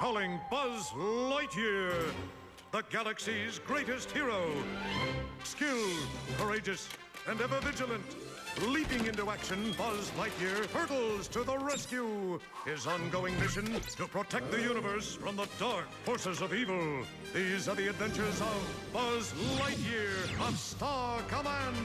Calling Buzz Lightyear, the galaxy's greatest hero. Skilled, courageous, and ever vigilant. Leaping into action, Buzz Lightyear hurtles to the rescue. His ongoing mission to protect the universe from the dark forces of evil. These are the adventures of Buzz Lightyear of Star Command.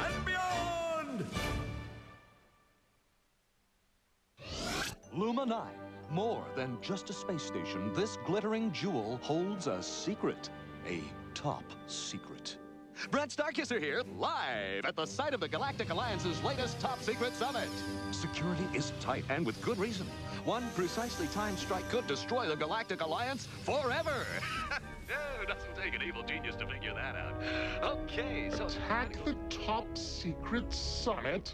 And beyond! Luma 9. More than just a space station, this glittering jewel holds a secret. A top secret. Brent Starkisser here, live at the site of the Galactic Alliance's latest top secret summit. Security is tight, and with good reason. One precisely timed strike could destroy the Galactic Alliance forever. No, it doesn't take an evil genius to figure that out. Okay, so... Attack the top secret summit?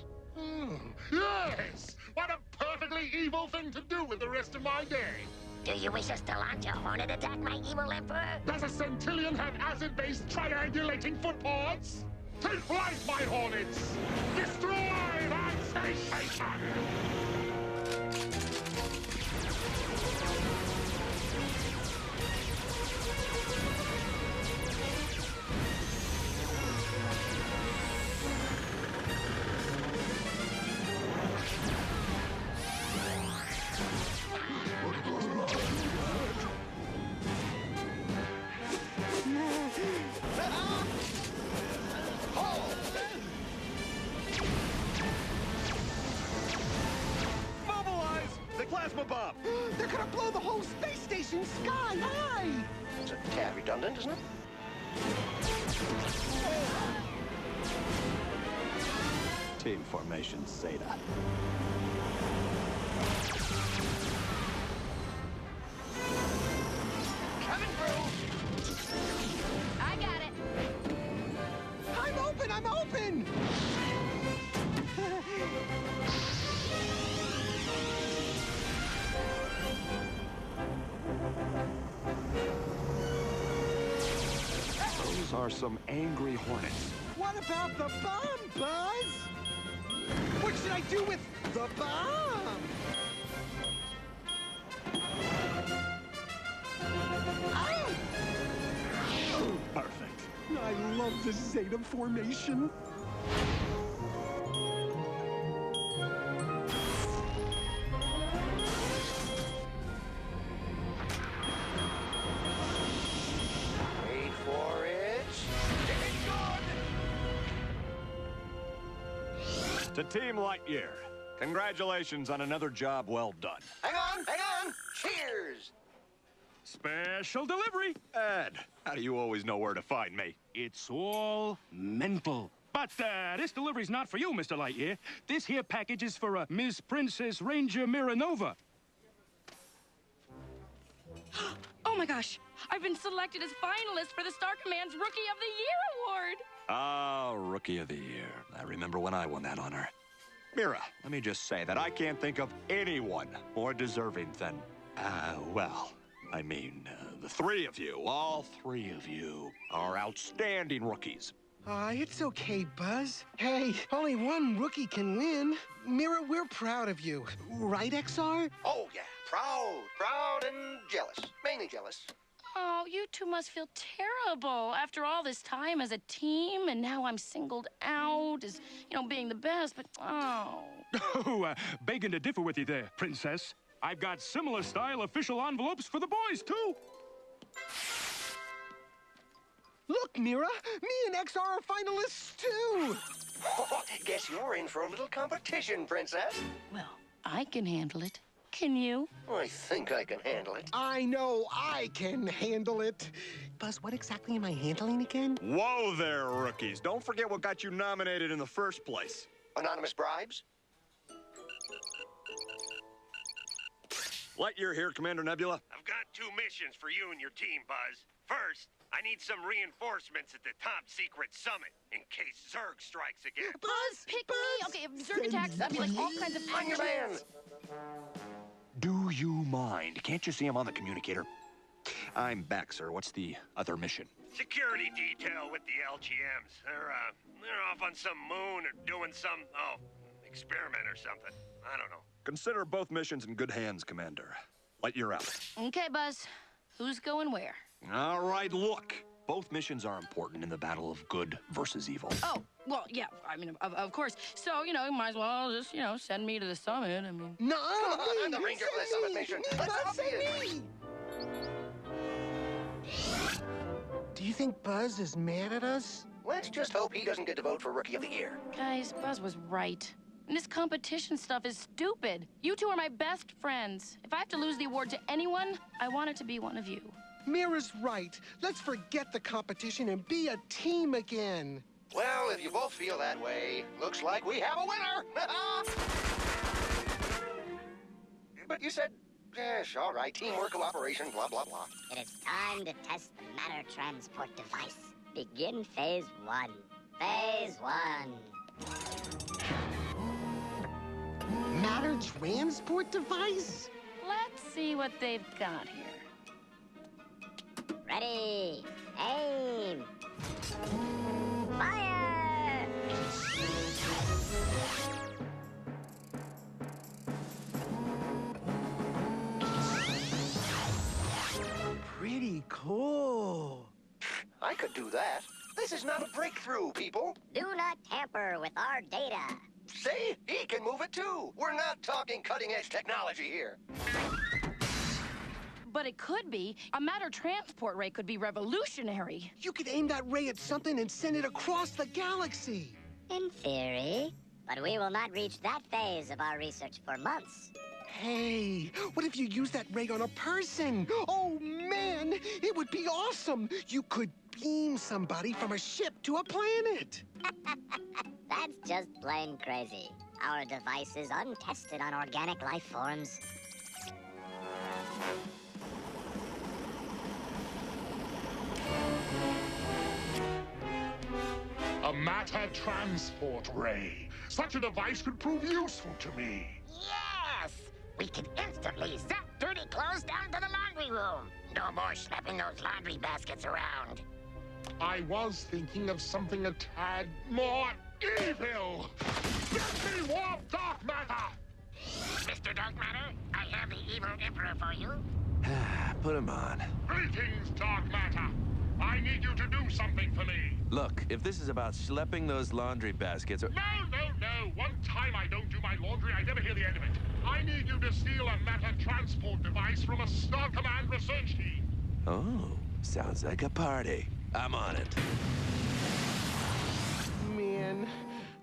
Yes! What a perfectly evil thing to do with the rest of my day! Do you wish us to launch a hornet attack, my evil emperor? Does a centillion have acid-based triangulating footboards? Take flight, my hornets! Destroy that space station! Plasma bomb! They're gonna blow the whole space station sky high! It's a tad redundant, isn't it? Team formation, Zeta. Coming through! I got it! I'm open! Those are some angry hornets. What about the bomb, Buzz? What should I do with the bomb? Perfect. I love the Zeta formation. Wait for it. To Team Lightyear, congratulations on another job well done. Hang on! Cheers! Special delivery! Ed, how do you always know where to find me? It's all mental. But this delivery's not for you, Mr. Lightyear. This here package is for Ms. Princess Ranger Miranova. Oh my gosh! I've been selected as finalist for the Star Command's Rookie of the Year award! Ah, Rookie of the Year. I remember when I won that honor. Mira, let me just say that I can't think of anyone more deserving than, the three of you. All three of you are outstanding rookies. It's okay, Buzz. Hey, only one rookie can win. Mira, we're proud of you. Right, XR? Oh, yeah. Proud and jealous. Mainly jealous. Oh, you two must feel terrible after all this time as a team, and now I'm singled out as, being the best, but Oh, begging to differ with you there, Princess. I've got similar style official envelopes for the boys, too. Look, Mira, me and XR are finalists, too. Guess you're in for a little competition, Princess. Well, I can handle it. Can you? I think I can handle it. I know I can handle it. Buzz, what exactly am I handling again? Whoa there, rookies. Don't forget what got you nominated in the first place. Anonymous bribes? Lightyear here, Commander Nebula. I've got 2 missions for you and your team, Buzz. First, I need some reinforcements at the top secret summit in case Zurg strikes again. Buzz, pick me! Okay, if Zurg attacks, I'll be like all kinds of On your man! Do you mind? Can't you see him on the communicator? I'm back, sir. What's the other mission? Security detail with the LGMs. They're off on some moon or doing some, experiment or something. I don't know. Consider both missions in good hands, Commander. Lightyear out. Okay, Buzz. Who's going where? All right, look. Both missions are important in the battle of good versus evil. Oh, well, yeah, I mean, of course. So, you might as well just, send me to the summit. I mean... No, Come on, I'm the ranger for the summit mission. Let's Buzz, help save you. me! Do you think Buzz is mad at us? Let's just hope he doesn't get to vote for Rookie of the Year. Guys, Buzz was right. And this competition stuff is stupid. You two are my best friends. If I have to lose the award to anyone, I want it to be one of you. Mira's right. Let's forget the competition and be a team again. Well, if you both feel that way, looks like we have a winner! But you said, yes, all right, teamwork, cooperation, blah, blah, blah. It is time to test the matter transport device. Begin phase 1. Phase 1. Matter transport device? Let's see what they've got here. Ready. Aim. Fire! Pretty cool. I could do that. This is not a breakthrough, people. Do not tamper with our data. See? He can move it too. We're not talking cutting-edge technology here. But it could be. A matter transport ray could be revolutionary. You could aim that ray at something and send it across the galaxy. In theory. But we will not reach that phase of our research for months. Hey, what if you use that ray on a person? Oh, man, it would be awesome. You could beam somebody from a ship to a planet. That's just plain crazy. Our device is untested on organic life forms. A matter transport ray. Such a device could prove useful to me. Yes! We can instantly zap dirty clothes down to the laundry room. No more schlepping those laundry baskets around. I was thinking of something a tad more evil. Let me warp dark matter! Mr. Dark Matter, I have the evil emperor for you. Put him on. Greetings, dark matter. I need you to do something for me. Look, if this is about schlepping those laundry baskets or... No. One time I don't do my laundry, I never hear the end of it. I need you to steal a matter transport device from a Star Command research team. Oh, sounds like a party. I'm on it. Man,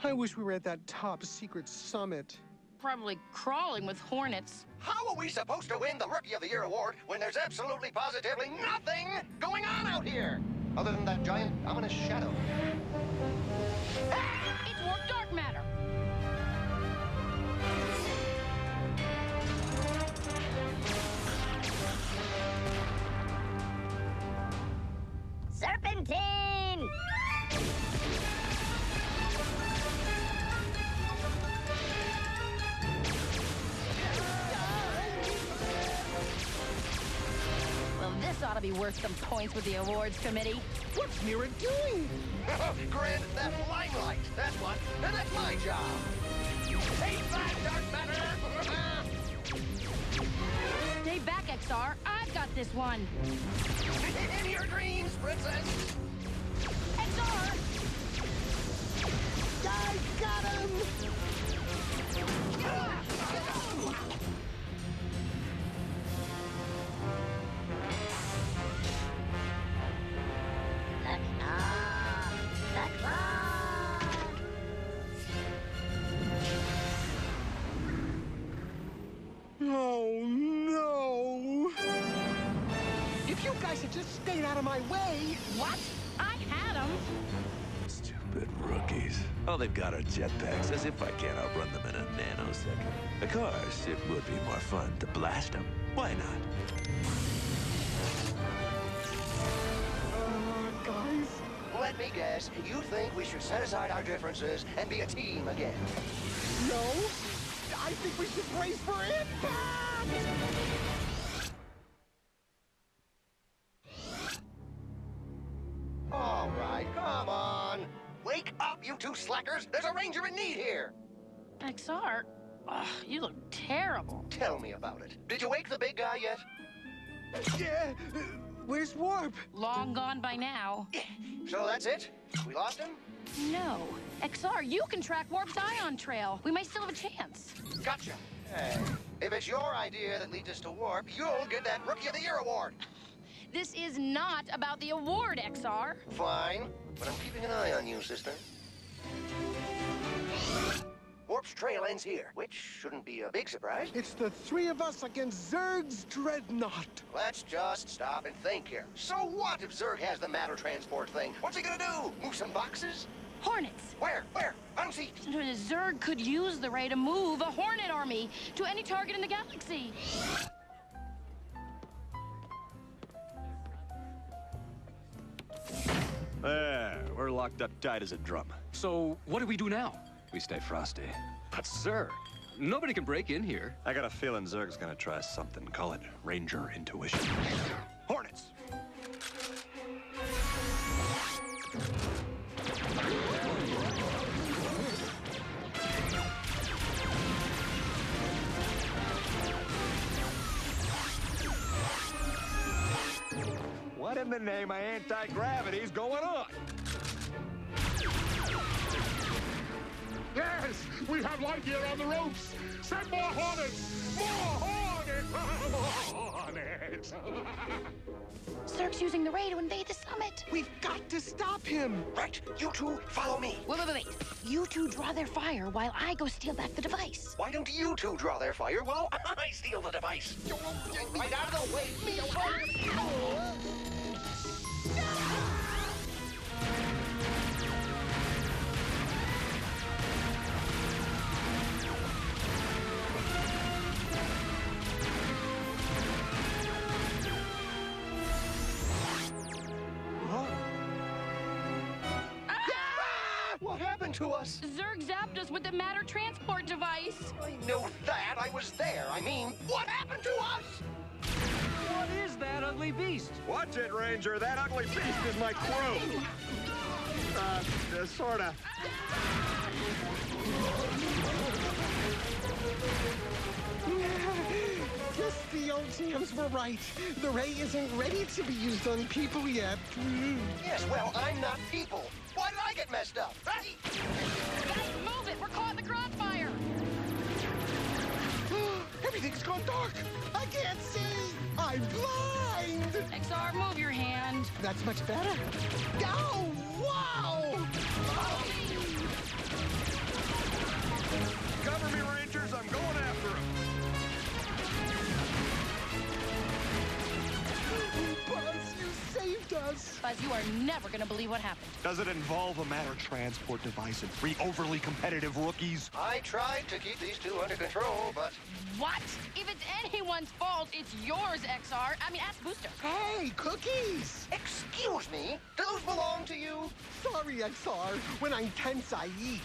I wish we were at that top secret summit. Probably crawling with hornets. How are we supposed to win the Rookie of the Year award when there's absolutely positively nothing going on out here? Other than that giant, ominous shadow. It's warp dark matter. Serpentine! Well, this ought to be worth some points with the awards committee. What's Mira doing? Granted, that limelight, that's what. And that's my job. Take that, dark matter! Stay back, XR. I've got this one. In your dreams, princess! XR! I got him! The claw! Oh, no! If you guys had just stayed out of my way... What? I had him. Stupid rookies. Oh, they've got our jetpacks, as if I can't outrun them in a nano on a second. Of course, it would be more fun to blast them. Why not? Guys. Let me guess, you think we should set aside our differences and be a team again? No. I think we should brace for impact! All right, come on. Wake up, you two slackers. There's a ranger in need here. XR, ugh, you look terrible. Tell me about it. Did you wake the big guy yet? Yeah. Where's Warp? Long gone by now. So that's it? We lost him? No. XR, you can track Warp's ion trail. We might still have a chance. Gotcha. Hey, if it's your idea that leads us to Warp, you'll get that Rookie of the Year award. This is not about the award, XR. Fine, but I'm keeping an eye on you, sister. Warp's trail ends here, which shouldn't be a big surprise. It's the three of us against Zurg's Dreadnought. Let's just stop and think here. So what if Zurg has the matter transport thing? What's he gonna do? Move some boxes? Hornets. Where? I don't see. Zurg could use the ray to move a Hornet army to any target in the galaxy. There, we're locked up tight as a drum. So, what do we do now? We stay frosty. But, sir, nobody can break in here. I got a feeling Zurg's gonna try something. Call it Ranger intuition. Hornets! What in the name of anti-gravity is going on? Yes, we have Lightyear on the ropes. Send more Hornets! More Hornets! More Hornets! Zurg's using the ray to invade the summit. We've got to stop him. Right, you two, follow me. Wait. You two draw their fire while I go steal back the device. Why don't you two draw their fire while I steal the device? Right out of the way, me alone! What happened to us? Zurg zapped us with the matter transport device. I know that. I was there. I mean, what happened to us? What is that ugly beast? Watch it, Ranger. That ugly beast is my crew. Sorta. Guess the LGMs were right. The ray isn't ready to be used on people yet. Yes, well, I'm not people. Why did I get messed up? Hey! Guys, move it! We're caught in the crossfire! Everything's gone dark. I can't see. I'm blind. XR, move your hand. That's much better. Oh, wow! Cover me, Rangers. I'm going after him. Buzz, you saved us. Buzz, you are never gonna believe what happened. Does it involve a matter transport device and 3 overly competitive rookies? I tried to keep these two under control, but... What? If it's anyone's fault, it's yours, XR. I mean, ask Booster. Hey, cookies. Excuse me? Do those belong to you? Sorry, XR. When I'm tense, I eat.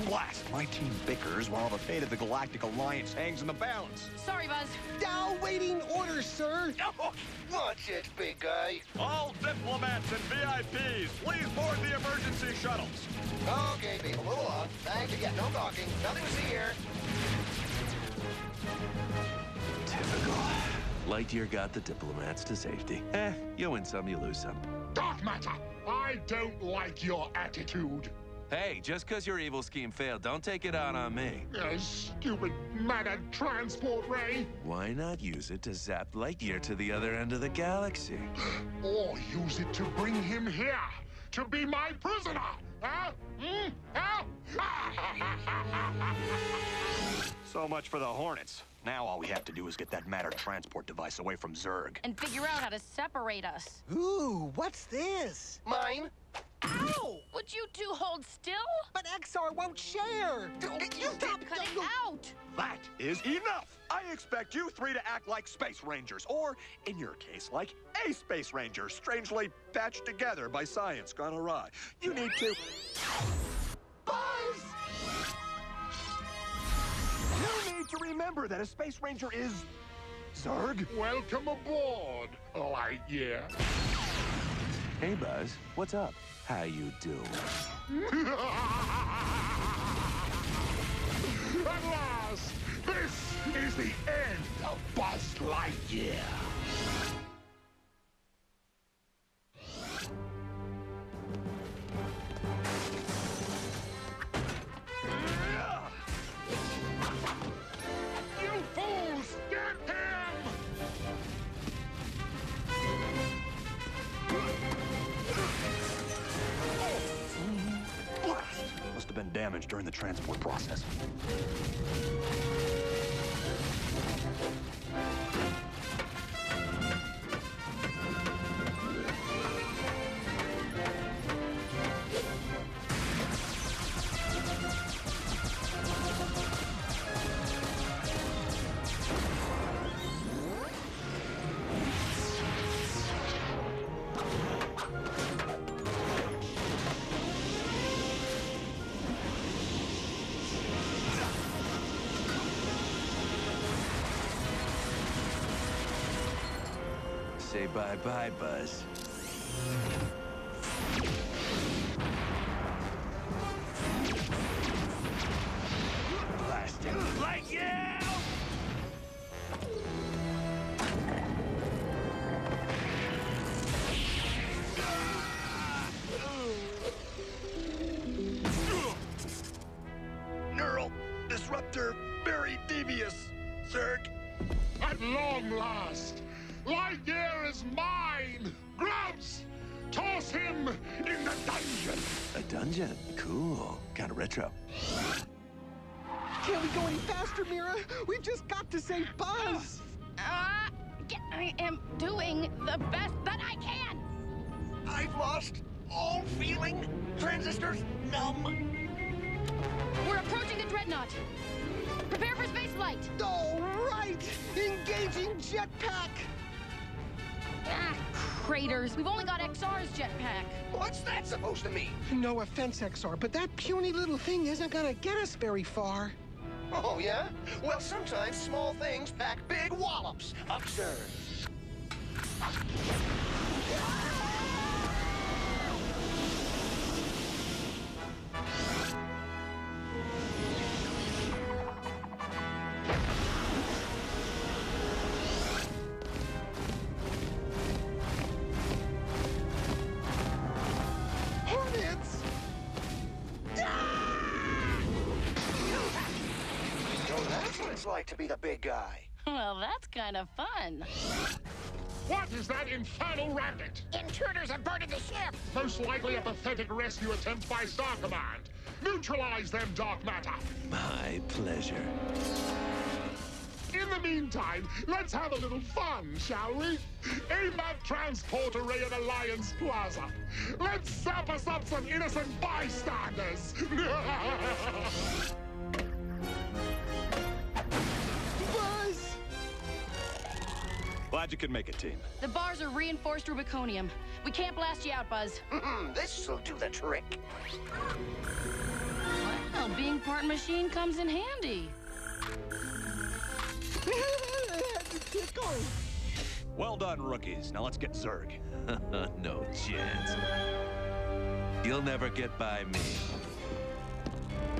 Blast! My team bickers while the fate of the Galactic Alliance hangs in the balance. Sorry, Buzz. Now waiting orders, sir. Oh, watch it, big guy. All diplomats and VIPs, please board the emergency shuttles. Okay, people, move along. Thanks again. No talking. Nothing to see here. Typical. Lightyear got the diplomats to safety. You win some, you lose some. Dark Matter, I don't like your attitude. Hey, just because your evil scheme failed, don't take it out on me. You stupid matter transport ray. Why not use it to zap Lightyear to the other end of the galaxy? Or use it to bring him here, to be my prisoner. Huh? Huh? So much for the Hornets. Now all we have to do is get that matter transport device away from Zurg. And figure out how to separate us. Ooh, what's this? Mine. Ow! Would you two hold still? But XR won't share. You stop. Cut it out. That is enough! I expect you three to act like Space Rangers, or, in your case, like a Space Ranger, strangely patched together by science gone awry. You need to... Buzz! You need to remember that a Space Ranger is... Zurg? Welcome aboard, Lightyear. Hey, Buzz. What's up? How you doing? At last, this is the end of Buzz Lightyear. You fools! Get him! Blast! Must have been damaged during the transport process. Say bye-bye, Buzz. Blast him. Lightyear! Neural disruptor, very devious, Zurg. At long last, Lightyear is mine! Grubs! Toss him in the dungeon! A dungeon? Cool. Kind of retro. Can't we go any faster, Mira? We've just got to save Buzz. I am doing the best that I can. I've lost all feeling. Transistors numb. We're approaching the Dreadnought. Prepare for spaceflight. All right. Engaging jetpack. Craters. We've only got XR's jetpack. What's that supposed to mean? No offense, XR, but that puny little thing isn't gonna get us very far. Oh, yeah? Well, sometimes small things pack big wallops. Observe. Hornets! So that's what it's like to be the big guy. Well, that's kind of fun. What is that infernal racket? Intruders have boarded the ship. Most likely a pathetic rescue attempt by Star Command. Neutralize them, Dark Matter. My pleasure. In the meantime, let's have a little fun, shall we? Aim that transport array at Alliance Plaza. Let's zap us up some innocent bystanders. Buzz! Glad you could make it, team. The bars are reinforced rubiconium. We can't blast you out, Buzz. This'll do the trick. Well, being part machine comes in handy. Tickle. Well done, rookies. Now let's get Zurg. No chance. You'll never get by me.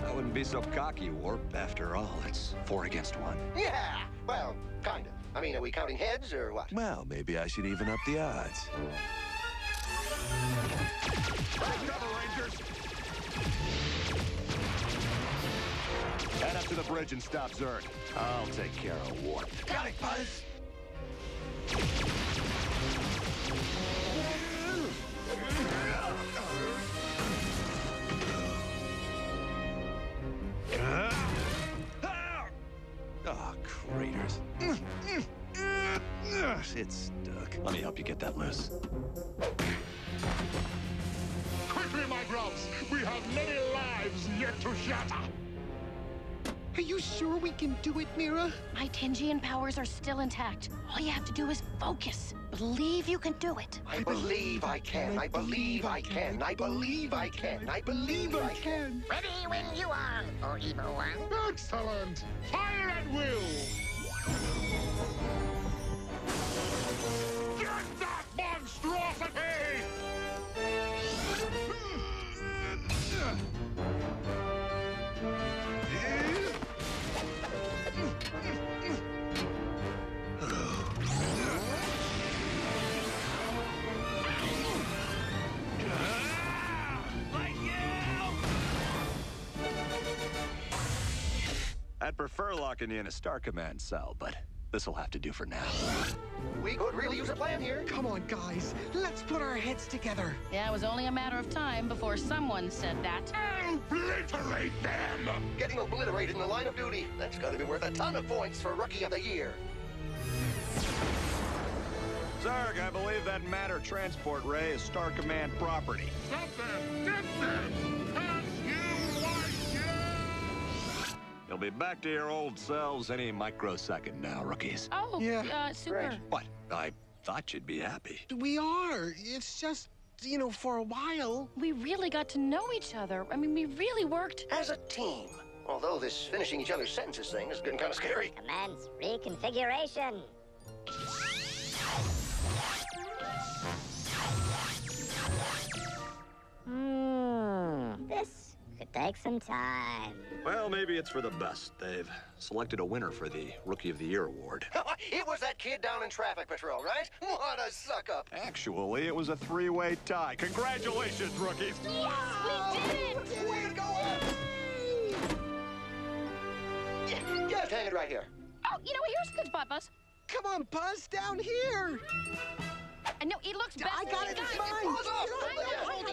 I wouldn't be so cocky, Warp. After all, it's 4 against 1. Yeah, well, kind of. I mean, are we counting heads or what? Well, maybe I should even up the odds. Take cover, Rangers! Head up to the bridge and stop Zurg. I'll take care of Warp. Got it, Buzz. Oh, craters. It's stuck. Let me help you get that loose. Quickly, be, my grubs. We have many lives yet to shatter. Are you sure we can do it, Mira? My Tingian powers are still intact. All you have to do is focus. Believe you can do it. I believe I can. I believe I can. I believe I can. I believe I can. Ready when you are, oh evil one. Excellent. Fire at will. Get that monstrosity! I'd prefer locking you in a Star Command cell, but this'll have to do for now. We could really use a plan here. Come on, guys. Let's put our heads together. Yeah, it was only a matter of time before someone said that. Obliterate them! Getting obliterated in the line of duty. That's gotta be worth a ton of points for Rookie of the Year. Zurg, I believe that matter transport ray is Star Command property. Stop them! Get them! Pass you like you! You'll be back to your old selves any microsecond now, rookies. Oh, Yeah. super. Great. What? I thought you'd be happy. We are. It's just, you know, for a while. We really got to know each other. I mean, we really worked. As a team. Although this finishing each other's sentences thing is getting kind of scary. Commence reconfiguration. This could take some time. Well, maybe it's for the best. They've selected a winner for the Rookie of the Year award. It was that kid down in Traffic Patrol, right? What a suck-up. Actually, it was a three-way tie. Congratulations, rookies! Yes, we did it! Way to go, Ed! Yeah, just hang it right here. Oh, you know what? Here's a good spot, Buzz. Come on, Buzz, down here. I know, it looks best. I got it. It's mine. Pause off. I know,